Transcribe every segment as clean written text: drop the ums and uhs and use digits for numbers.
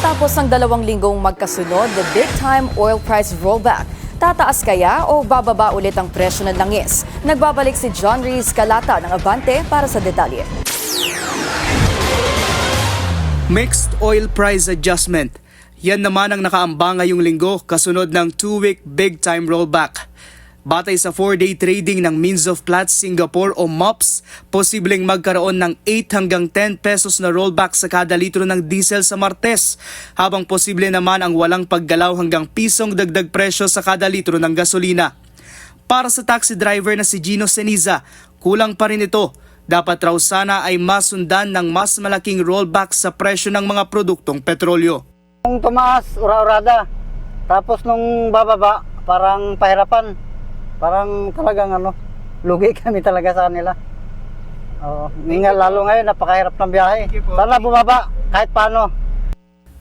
Matapos ang 2 linggong magkasunod, the big-time oil price rollback. Tataas kaya o bababa ulit ang presyo ng langis? Nagbabalik si John Reese Calata ng Abante para sa detalye. Mixed oil price adjustment. Yan naman ang nakaamba ngayong linggo kasunod ng 2-week big-time rollback. Batay sa 4-day trading ng Means of Platts Singapore o MOPS, posibleng magkaroon ng 8 hanggang 10 pesos na rollback sa kada litro ng diesel sa Martes, habang posible naman ang walang paggalaw hanggang pisong dagdag presyo sa kada litro ng gasolina. Para sa taxi driver na si Gino Ceniza, kulang pa rin ito. Dapat raw sana ay masundan ng mas malaking rollback sa presyo ng mga produktong petrolyo. Nung tumaas, ura-urada. Tapos nung bababa, parang pahirapan. Parang talagang lugi kami talaga sa kanila. Lalo ngayon, napakahirap ng biyahe. Sana bumaba kahit paano.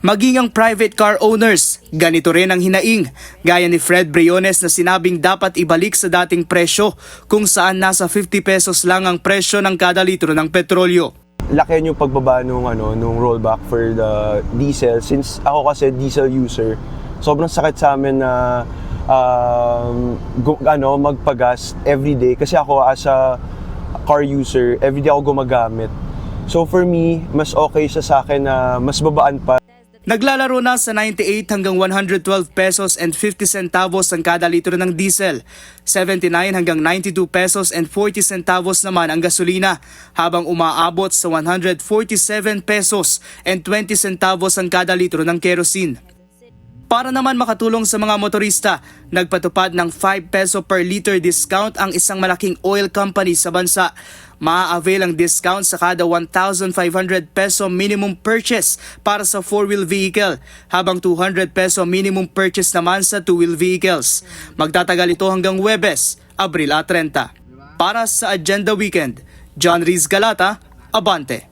Maging ang private car owners, ganito rin ang hinaing. Gaya ni Fred Briones na sinabing dapat ibalik sa dating presyo kung saan nasa 50 pesos lang ang presyo ng kada litro ng petrolyo. Laki yung pagbaba nung rollback for the diesel. Since ako kasi diesel user, sobrang sakit sa amin na magpagas everyday. Kasi ako as a car user, everyday ako gumagamit. So for me, mas okay siya sa akin na mas babaan pa. Naglalaro na sa 98 hanggang 112 pesos and 50 centavos ang kada litro ng diesel. 79 hanggang 92 pesos and 40 centavos naman ang gasolina, habang umaabot sa 147 pesos and 20 centavos ang kada litro ng kerosene. Para naman makatulong sa mga motorista, nagpatupad ng 5 peso per liter discount ang isang malaking oil company sa bansa. Maa-avail ang discount sa kada 1,500 peso minimum purchase para sa 4-wheel vehicle, habang 200 peso minimum purchase naman sa 2-wheel vehicles. Magtatagal ito hanggang Huwebes, Abril 30. Para sa Agenda Weekend, John Reese Calata, Abante.